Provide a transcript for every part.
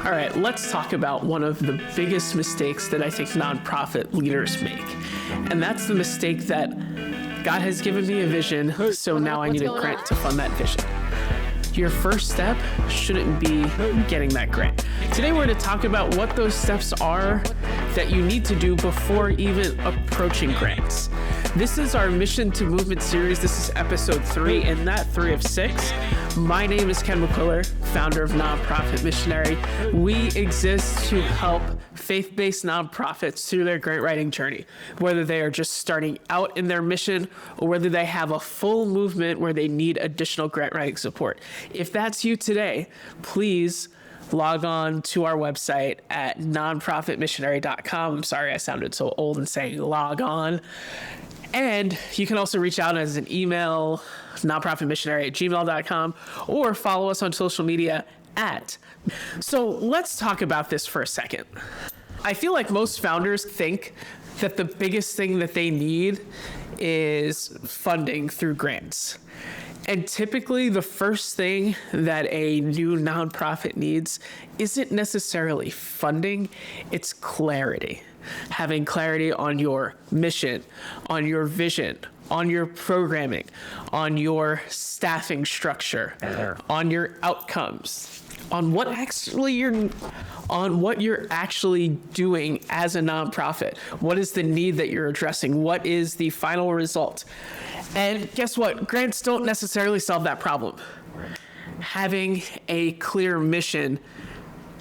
All right, let's talk about one of the biggest mistakes that I think nonprofit leaders make. And that's the mistake that God has given me a vision, so now I need a grant to fund that vision. Your first step shouldn't be getting that grant. Today we're going to talk about what those steps are that you need to do before even approaching grants. This is our Mission to Movement series. This is episode 3, and that 3 of 6. My name is Ken McQuiller, founder of Nonprofit Missionary. We exist to help faith-based nonprofits through their grant writing journey, whether they are just starting out in their mission or whether they have a full movement where they need additional grant writing support. If that's you today, please log on to our website at nonprofitmissionary.com. I'm sorry I sounded so old and saying log on. And you can also reach out as an email, nonprofitmissionary@gmail.com, or follow us on social media at. So let's talk about this for a second. I feel like most founders think that the biggest thing that they need is funding through grants. And typically the first thing that a new nonprofit needs isn't necessarily funding, it's clarity. Having clarity on your mission, on your vision, on your programming, on your staffing structure, on your outcomes, on what you're actually doing as a nonprofit. What is the need that you're addressing? What is the final result? And guess what? Grants don't necessarily solve that problem. Having a clear mission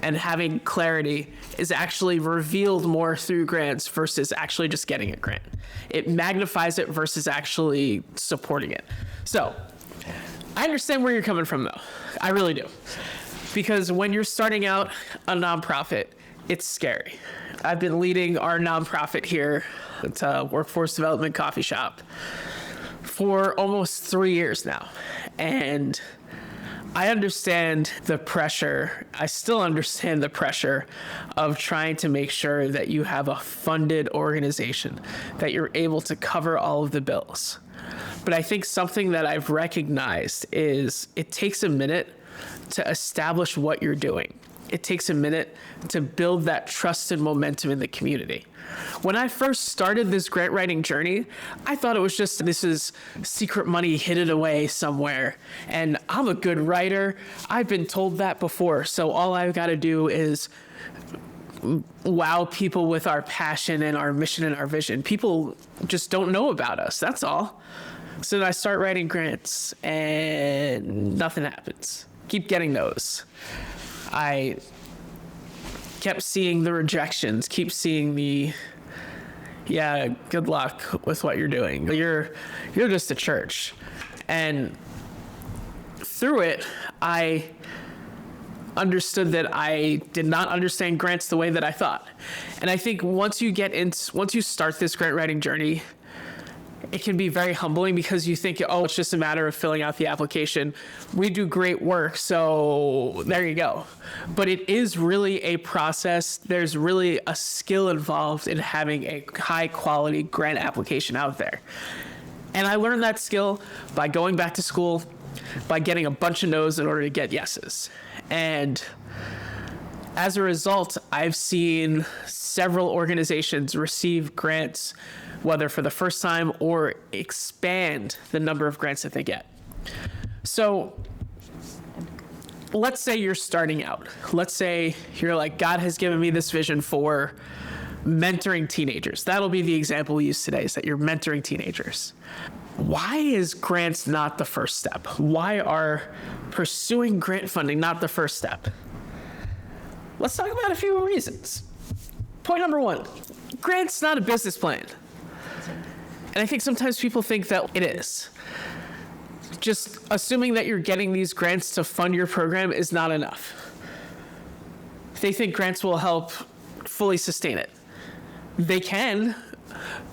and having clarity is actually revealed more through grants versus actually just getting a grant. It magnifies it versus actually supporting it. So I understand where you're coming from though. I really do. Because when you're starting out a nonprofit, it's scary. I've been leading our nonprofit here. It's a workforce development coffee shop for almost 3 years now. And I understand the pressure. I still understand the pressure of trying to make sure that you have a funded organization, that you're able to cover all of the bills. But I think something that I've recognized is it takes a minute to establish what you're doing. It takes a minute to build that trust and momentum in the community. When I first started this grant writing journey, I thought it was just, this is secret money hidden away somewhere. And I'm a good writer. I've been told that before. So all I've got to do is wow people with our passion and our mission and our vision. People just don't know about us. That's all. So then I start writing grants and nothing happens. Keep getting those. I kept seeing the rejections, keep seeing the, yeah, good luck with what you're doing. You're just a church. And through it, I understood that I did not understand grants the way that I thought. And I think once you start this grant writing journey, it can be very humbling because you think, oh, it's just a matter of filling out the application. We do great work, so there you go. But it is really a process. There's really a skill involved in having a high quality grant application out there. And I learned that skill by going back to school, by getting a bunch of no's in order to get yeses. And as a result, I've seen several organizations receive grants, whether for the first time or expand the number of grants that they get. So let's say you're starting out. Let's say you're like, God has given me this vision for mentoring teenagers. That'll be the example we use today, is that you're mentoring teenagers. Why is grants not the first step? Why are pursuing grant funding not the first step? Let's talk about a few reasons. Point number 1, grants not a business plan. And I think sometimes people think that it is. Just assuming that you're getting these grants to fund your program is not enough. They think grants will help fully sustain it. They can,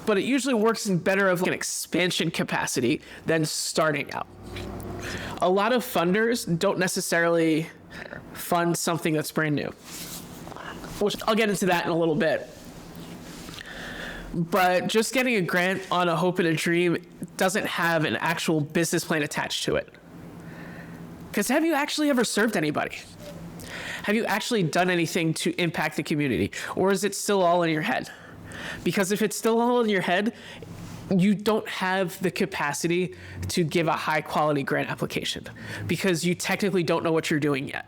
but it usually works in better of an expansion capacity than starting out. A lot of funders don't necessarily fund something that's brand new, which I'll get into that in a little bit. But just getting a grant on a hope and a dream doesn't have an actual business plan attached to it. Because have you actually ever served anybody? Have you actually done anything to impact the community? Or is it still all in your head? Because if it's still all in your head, you don't have the capacity to give a high quality grant application because you technically don't know what you're doing yet.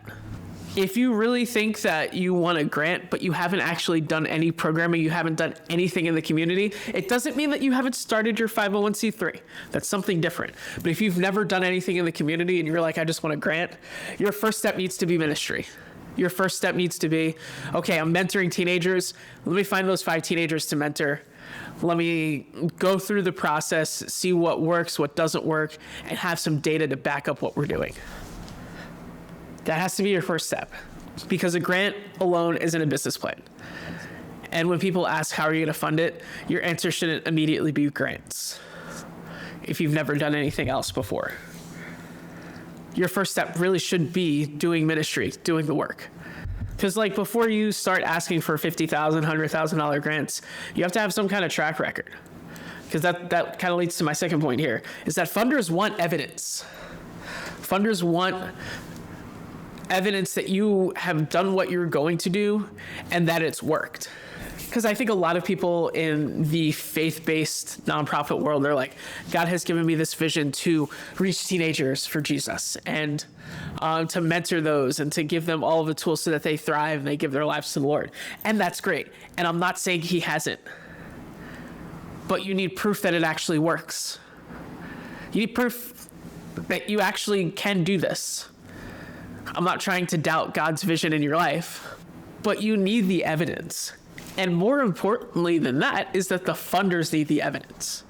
If you really think that you want a grant, but you haven't actually done any programming, you haven't done anything in the community, it doesn't mean that you haven't started your 501c3. That's something different. But if you've never done anything in the community and you're like, I just want a grant, your first step needs to be ministry. Your first step needs to be, okay, I'm mentoring teenagers. Let me find those 5 teenagers to mentor. Let me go through the process, see what works, what doesn't work, and have some data to back up what we're doing. That has to be your first step, because a grant alone isn't a business plan. And when people ask, how are you going to fund it? Your answer shouldn't immediately be grants if you've never done anything else before. Your first step really should be doing ministry, doing the work. Because like before you start asking for $50,000, $100,000 grants, you have to have some kind of track record. Because that kind of leads to my second point here, is that funders want evidence. Funders want evidence that you have done what you're going to do and that it's worked. Because I think a lot of people in the faith-based nonprofit world, they're like, God has given me this vision to reach teenagers for Jesus and to mentor those and to give them all of the tools so that they thrive and they give their lives to the Lord. And that's great. And I'm not saying he hasn't. But you need proof that it actually works. You need proof that you actually can do this. I'm not trying to doubt God's vision in your life, but you need the evidence. And more importantly than that is that the funders need the evidence.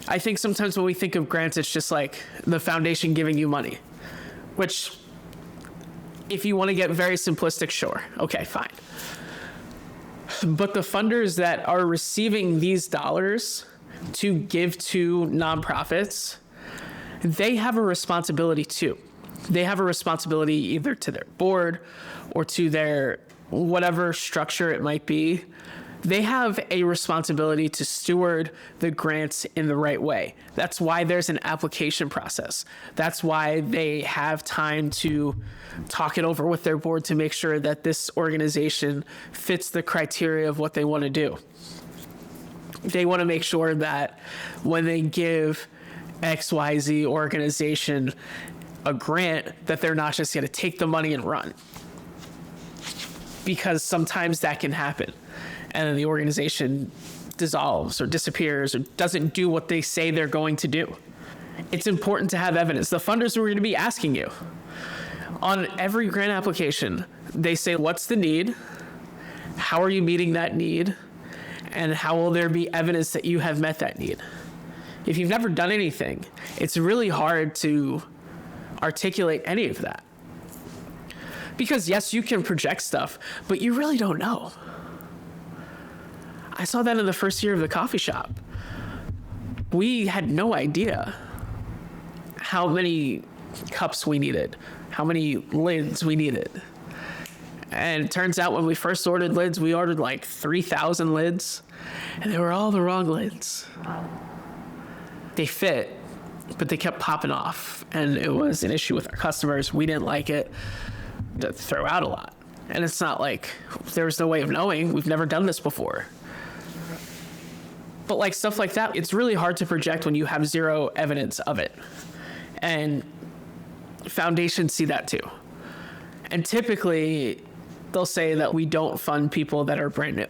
I think sometimes when we think of grants, it's just like the foundation giving you money, which if you want to get very simplistic, sure. Okay, fine. But the funders that are receiving these dollars to give to nonprofits, they have a responsibility too. They have a responsibility either to their board or to their whatever structure it might be. They have a responsibility to steward the grants in the right way. That's why there's an application process. That's why they have time to talk it over with their board to make sure that this organization fits the criteria of what they want to do. They want to make sure that when they give XYZ organization a grant, that they're not just going to take the money and run. Because sometimes that can happen. And then the organization dissolves or disappears or doesn't do what they say they're going to do. It's important to have evidence. The funders are going to be asking you. On every grant application, they say, what's the need? How are you meeting that need? And how will there be evidence that you have met that need? If you've never done anything, it's really hard to articulate any of that. Because yes, you can project stuff, but you really don't know. I saw that in the first year of the coffee shop. We had no idea how many cups we needed, how many lids we needed. And it turns out when we first ordered lids, we ordered like 3,000 lids, and they were all the wrong lids. They fit, but they kept popping off, and it was an issue with our customers. We didn't like it. To throw out a lot. And it's not like there's no way of knowing. We've never done this before. But like stuff like that, it's really hard to project when you have zero evidence of it. And foundations see that too. And typically they'll say that we don't fund people that are brand new.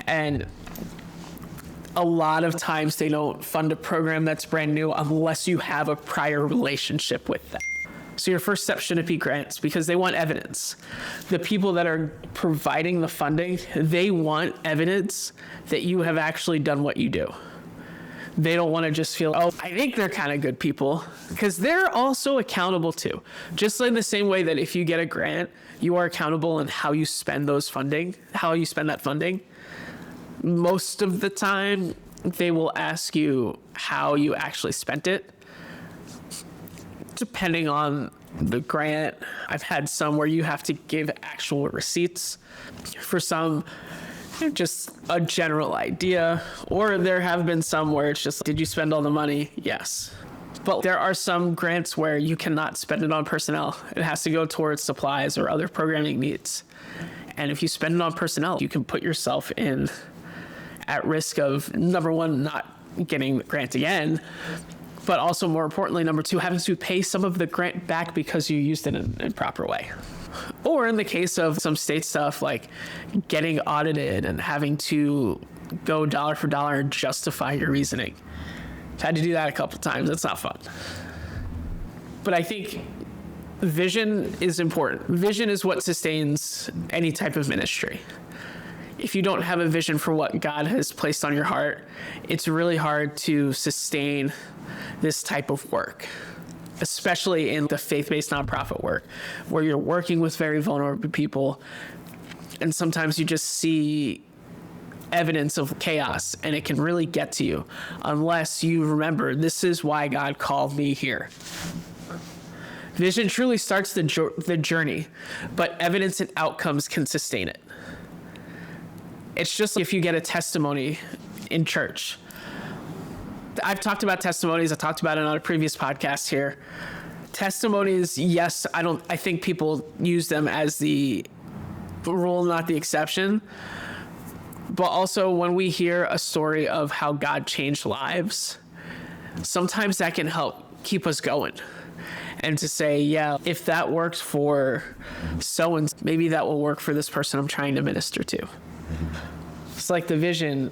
And a lot of times they don't fund a program that's brand new unless you have a prior relationship with them. So your first step shouldn't be grants because they want evidence. The people that are providing the funding, they want evidence that you have actually done what you do. They don't want to just feel, oh, I think they're kind of good people, because they're also accountable too. Just in the same way that if you get a grant, you are accountable in how you spend those funding, how you spend that funding. Most of the time, they will ask you how you actually spent it. Depending on the grant, I've had some where you have to give actual receipts. For some, just a general idea. Or there have been some where it's just, did you spend all the money? Yes. But there are some grants where you cannot spend it on personnel. It has to go towards supplies or other programming needs. And if you spend it on personnel, you can put yourself at risk of, number one, not getting the grant again, but also more importantly, number two, having to pay some of the grant back because you used it in a proper way. Or in the case of some state stuff like getting audited and having to go dollar for dollar and justify your reasoning. I've had to do that a couple times. It's not fun. But I think vision is important. Vision is what sustains any type of ministry. If you don't have a vision for what God has placed on your heart, it's really hard to sustain this type of work, especially in the faith-based nonprofit work, where you're working with very vulnerable people, and sometimes you just see evidence of chaos, and it can really get to you unless you remember, this is why God called me here. Vision truly starts the journey, but evidence and outcomes can sustain it. It's just if you get a testimony in church. I've talked about testimonies. I talked about it on a previous podcast here. Testimonies, yes, I think people use them as the rule, not the exception. But also when we hear a story of how God changed lives, sometimes that can help keep us going. And to say, yeah, if that works for so-and-so, maybe that will work for this person I'm trying to minister to. It's like the vision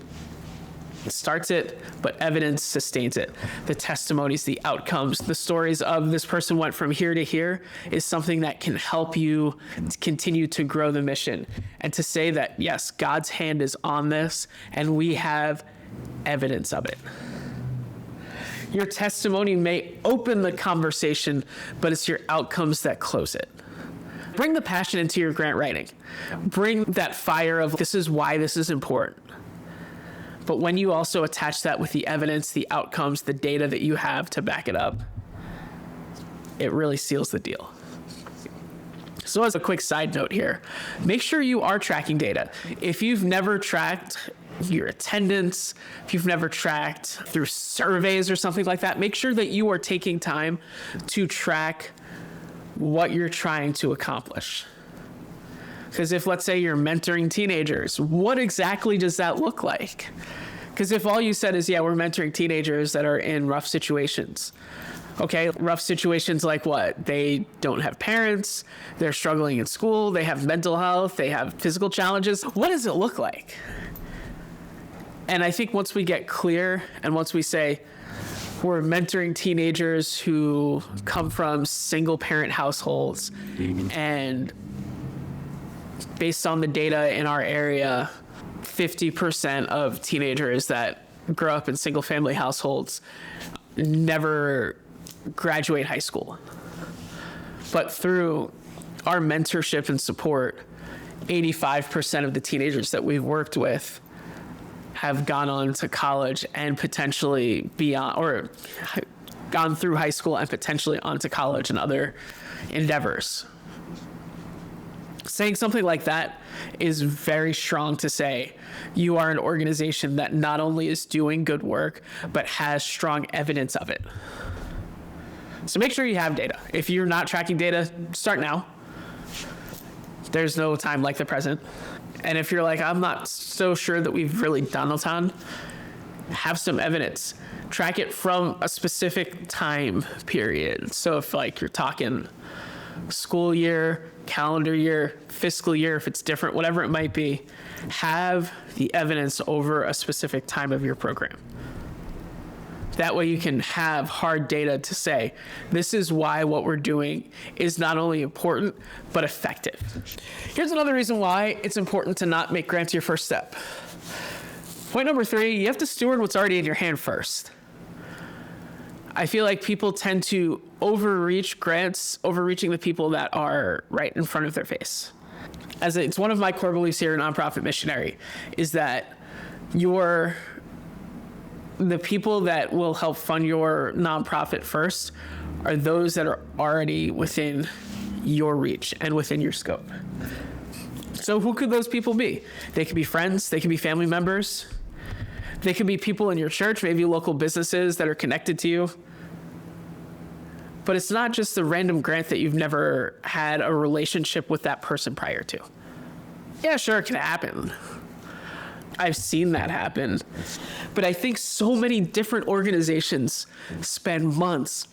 starts it, but evidence sustains it. The testimonies, the outcomes, the stories of this person went from here to here is something that can help you continue to grow the mission. And to say that, yes, God's hand is on this and we have evidence of it. Your testimony may open the conversation, but it's your outcomes that close it. Bring the passion into your grant writing. Bring that fire of this is why this is important. But when you also attach that with the evidence, the outcomes, the data that you have to back it up, it really seals the deal. So as a quick side note here, make sure you are tracking data. If you've never tracked your attendance, if you've never tracked through surveys or something like that, make sure that you are taking time to track what you're trying to accomplish. Because if, let's say, you're mentoring teenagers, what exactly does that look like? Because if all you said is, yeah, we're mentoring teenagers that are in rough situations. Okay, rough situations like what? They don't have parents, they're struggling in school, they have mental health, they have physical challenges. What does it look like? And I think once we get clear and once we say, we're mentoring teenagers who come from single parent households, and based on the data in our area, 50% of teenagers that grow up in single family households never graduate high school. But through our mentorship and support, 85% of the teenagers that we've worked with have gone on to college and potentially beyond, or gone through high school and potentially on to college and other endeavors. Saying something like that is very strong to say you are an organization that not only is doing good work, but has strong evidence of it. So make sure you have data. If you're not tracking data, start now. There's no time like the present. And if you're like, I'm not so sure that we've really done a ton, have some evidence. Track it from a specific time period. So if like you're talking school year, calendar year, fiscal year, if it's different, whatever it might be, have the evidence over a specific time of your program. That way you can have hard data to say, this is why what we're doing is not only important, but effective. Here's another reason why it's important to not make grants your first step. Point number 3, you have to steward what's already in your hand first. I feel like people tend to overreach grants, overreaching the people that are right in front of their face. It's one of my core beliefs here at Nonprofit Missionary, is that the people that will help fund your nonprofit first are those that are already within your reach and within your scope. So who could those people be? They could be friends, they could be family members, they could be people in your church, maybe local businesses that are connected to you. But it's not just the random grant that you've never had a relationship with that person prior to. Yeah, sure, it can happen. I've seen that happen. But I think so many different organizations spend months,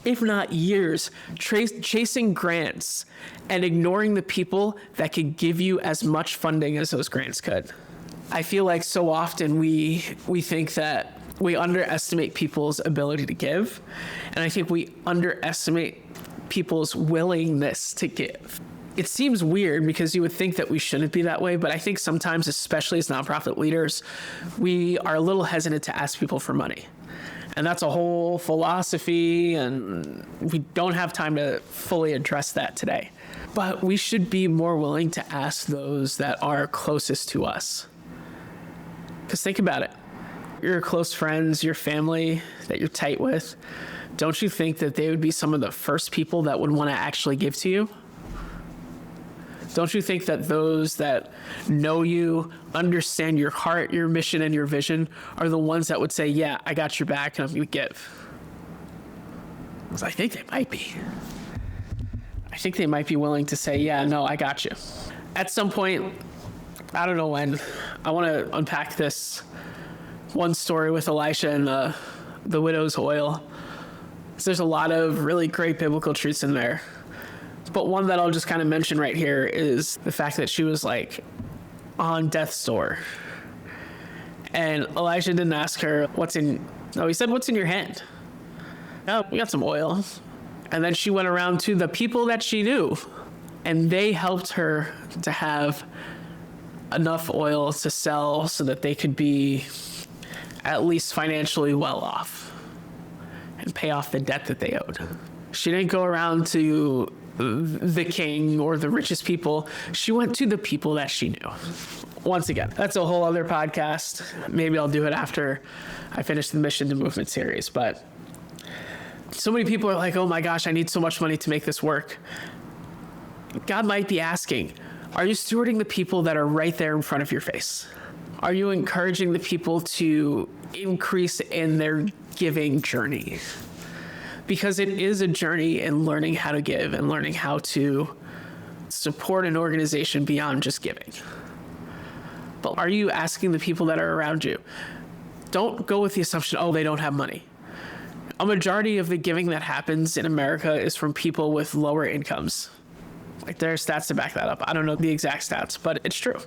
if not years, chasing grants and ignoring the people that could give you as much funding as those grants could. I feel like so often we think that we underestimate people's ability to give, and I think we underestimate people's willingness to give. It seems weird because you would think that we shouldn't be that way, but I think sometimes, especially as nonprofit leaders, we are a little hesitant to ask people for money. And that's a whole philosophy, and we don't have time to fully address that today. But we should be more willing to ask those that are closest to us. Because think about it. Your close friends, your family that you're tight with, don't you think that they would be some of the first people that would want to actually give to you? Don't you think that those that know you, understand your heart, your mission, and your vision are the ones that would say, yeah, I got your back and I'm going to give? Because I think they might be. I think they might be willing to say, yeah, no, I got you. At some point, I don't know when, I want to unpack this one story with Elisha and the widow's oil. So there's a lot of really great biblical truths in there. But one that I'll just kind of mention right here is the fact that she was like on death's door. And Elisha didn't ask her, he said, what's in your hand? Oh, we got some oil. And then she went around to the people that she knew, and they helped her to have enough oil to sell so that they could be at least financially well off and pay off the debt that they owed. She didn't go around to the king or the richest people. She went to the people that she knew. Once again, that's a whole other podcast. Maybe I'll do it after I finish the Mission to Movement series. But so many people are like, oh my gosh, I need so much money to make this work. God might be asking, are you stewarding the people that are right there in front of your face? Are you encouraging the people to increase in their giving journey? Because it is a journey in learning how to give and learning how to support an organization beyond just giving. But are you asking the people that are around you? Don't go with the assumption, oh, they don't have money. A majority of the giving that happens in America is from people with lower incomes. Like, there are stats to back that up. I don't know the exact stats, but it's true.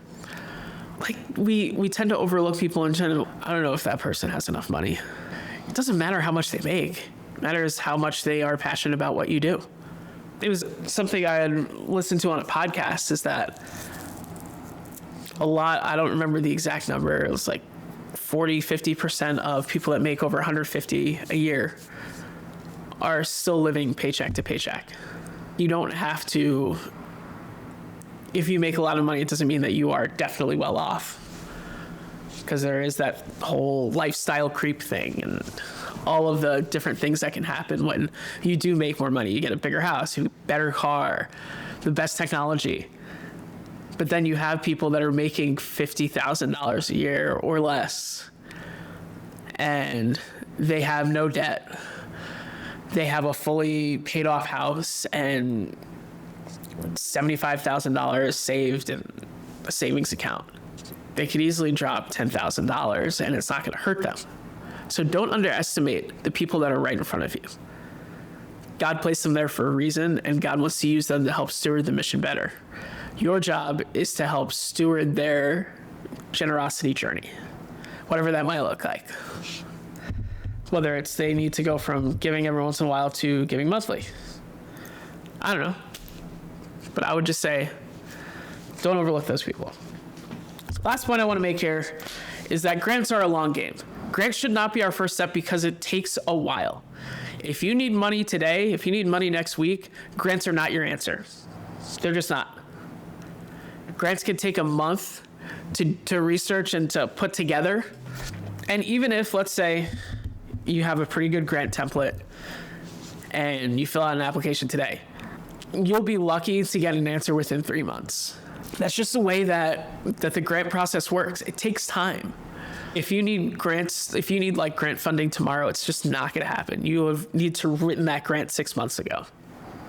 Like, we tend to overlook people and I don't know if that person has enough money. It doesn't matter how much they make. It matters how much they are passionate about what you do. It was something I had listened to on a podcast, is that I don't remember the exact number. It was like 40-50% of people that make over $150 a year are still living paycheck to paycheck. You don't have to, if you make a lot of money, it doesn't mean that you are definitely well off. Because there is that whole lifestyle creep thing and all of the different things that can happen when you do make more money. You get a bigger house, you get a better car, the best technology. But then you have people that are making $50,000 a year or less, and they have no debt. They have a fully paid off house and $75,000 saved in a savings account. They could easily drop $10,000 and it's not going to hurt them. So don't underestimate the people that are right in front of you. God placed them there for a reason, and God wants to use them to help steward the mission better. Your job is to help steward their generosity journey, whatever that might look like. Whether it's they need to go from giving every once in a while to giving monthly. I don't know. But I would just say, don't overlook those people. Last point I want to make here is that grants are a long game. Grants should not be our first step because it takes a while. If you need money today, if you need money next week, grants are not your answer. They're just not. Grants can take a month to research and to put together. And even if, let's say, you have a pretty good grant template and you fill out an application today, you'll be lucky to get an answer within 3 months. That's just the way that the grant process works. It takes time. If you need grants, if you need like grant funding tomorrow, it's just not going to happen. You need to written that grant 6 months ago.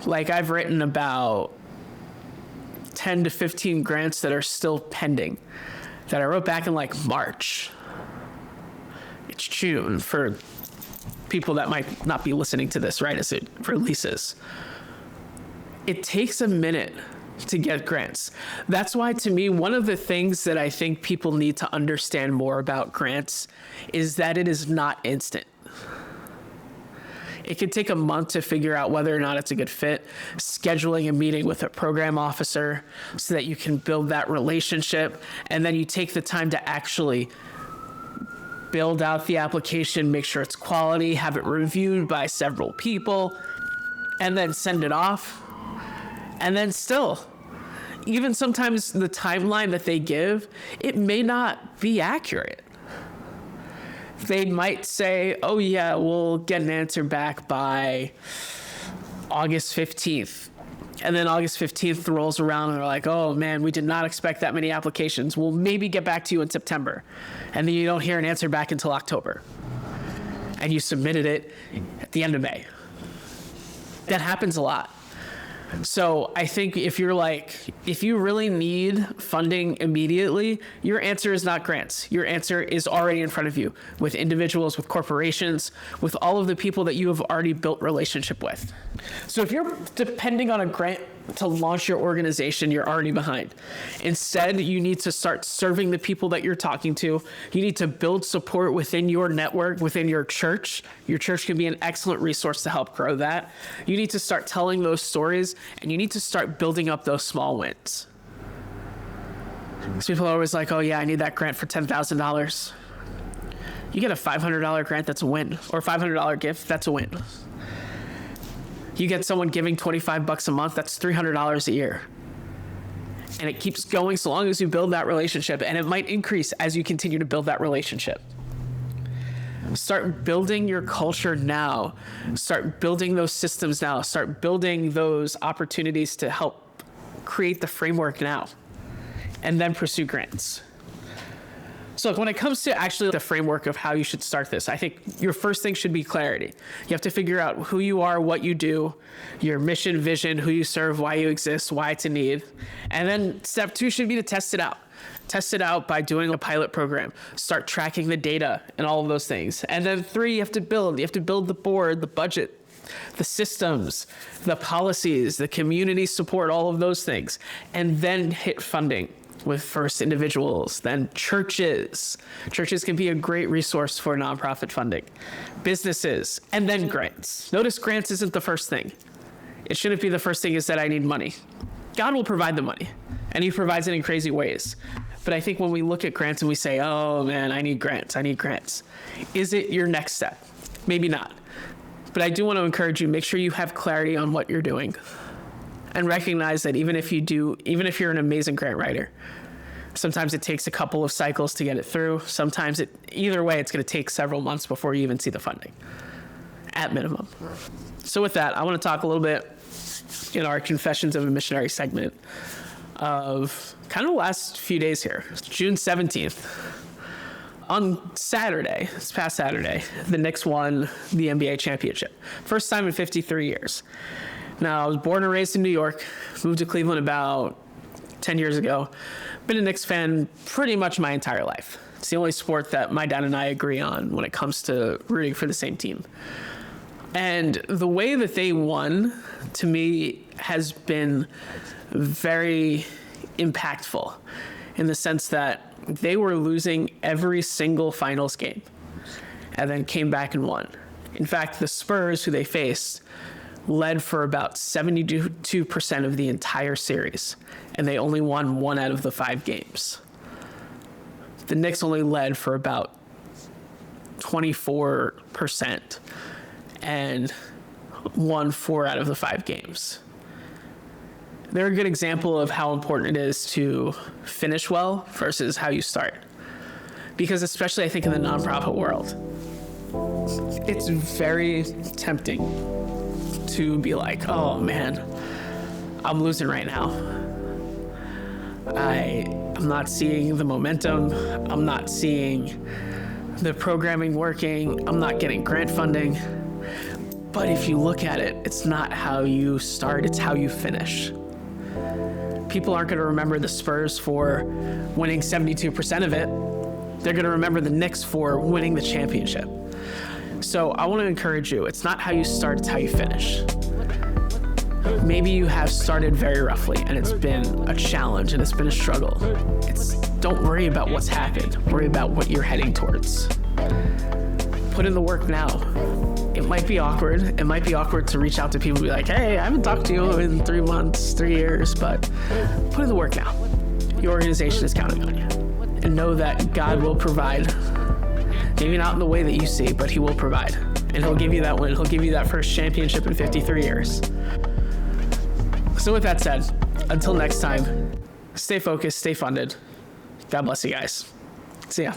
Like I've written about 10 to 15 grants that are still pending that I wrote back in like March. It's June for people that might not be listening to this right as it releases. It takes a minute to get grants. That's why, to me, one of the things that I think people need to understand more about grants is that it is not instant. It can take a month to figure out whether or not it's a good fit, scheduling a meeting with a program officer so that you can build that relationship, and then you take the time to actually build out the application, make sure it's quality, have it reviewed by several people, and then send it off. And then still, even sometimes the timeline that they give, it may not be accurate. They might say, oh yeah, we'll get an answer back by August 15th. And then August 15th rolls around and they're like, oh man, we did not expect that many applications. We'll maybe get back to you in September. And then you don't hear an answer back until October. And you submitted it at the end of May. That happens a lot. So I think if you really need funding immediately, your answer is not grants. Your answer is already in front of you with individuals, with corporations, with all of the people that you have already built relationship with. So if you're depending on a grant to launch your organization, you're already behind. Instead, you need to start serving the people that you're talking to. You need to build support within your network, within your church. Your church can be an excellent resource to help grow that. You need to start telling those stories, and you need to start building up those small wins. Because people are always like, oh yeah, I need that grant for $10,000. You get a $500 grant, that's a win. Or a $500 gift, that's a win. You get someone giving $25 a month, that's $300 a year. And it keeps going so long as you build that relationship, and it might increase as you continue to build that relationship. Start building your culture now. Start building those systems now. Start building those opportunities to help create the framework now, and then pursue grants. So when it comes to actually the framework of how you should start this, I think your first thing should be clarity. You have to figure out who you are, what you do, your mission, vision, who you serve, why you exist, why it's a need. And then step 2 should be to test it out. Test it out by doing a pilot program. Start tracking the data and all of those things. And then 3, you have to build. You have to build the board, the budget, the systems, the policies, the community support, all of those things. And then hit funding with first individuals, then churches. Churches can be a great resource for nonprofit funding. Businesses, and then grants. Notice grants isn't the first thing. It shouldn't be the first thing is that I need money. God will provide the money, and he provides it in crazy ways. But I think when we look at grants and we say, oh man, I need grants. Is it your next step? Maybe not. But I do want to encourage you, make sure you have clarity on what you're doing. And recognize that even if you're an amazing grant writer, sometimes it takes a couple of cycles to get it through. Sometimes either way, it's going to take several months before you even see the funding, at minimum. So with that, I want to talk a little bit in our Confessions of a Missionary segment of kind of the last few days here. June 17th. On Saturday, this past Saturday, the Knicks won the NBA championship. First time in 53 years. Now, I was born and raised in New York, moved to Cleveland about 10 years ago. Been a Knicks fan pretty much my entire life. It's the only sport that my dad and I agree on when it comes to rooting for the same team. And the way that they won, to me, has been very impactful in the sense that they were losing every single finals game and then came back and won. In fact, the Spurs, who they faced, led for about 72% of the entire series, and they only won 1 out of the 5 games. The Knicks only led for about 24% and won 4 out of the 5 games. They're a good example of how important it is to finish well versus how you start. Because especially I think in the nonprofit world, it's very tempting to be like, oh man, I'm losing right now. I'm not seeing the momentum. I'm not seeing the programming working, I'm not getting grant funding. But if you look at it, it's not how you start, it's how you finish. People aren't going to remember the Spurs for winning 72% of it. They're going to remember the Knicks for winning the championship. So I want to encourage you, it's not how you start, it's how you finish. Maybe you have started very roughly and it's been a challenge and it's been a struggle. Don't worry about what's happened. Worry about what you're heading towards. Put in the work now. It might be awkward. It might be awkward to reach out to people and be like, hey, I haven't talked to you in 3 months, 3 years, but put in the work now. Your organization is counting on you. And know that God will provide. Maybe not in the way that you see, but he will provide. And he'll give you that win. He'll give you that first championship in 53 years. So with that said, until next time, stay focused, stay funded. God bless you guys. See ya.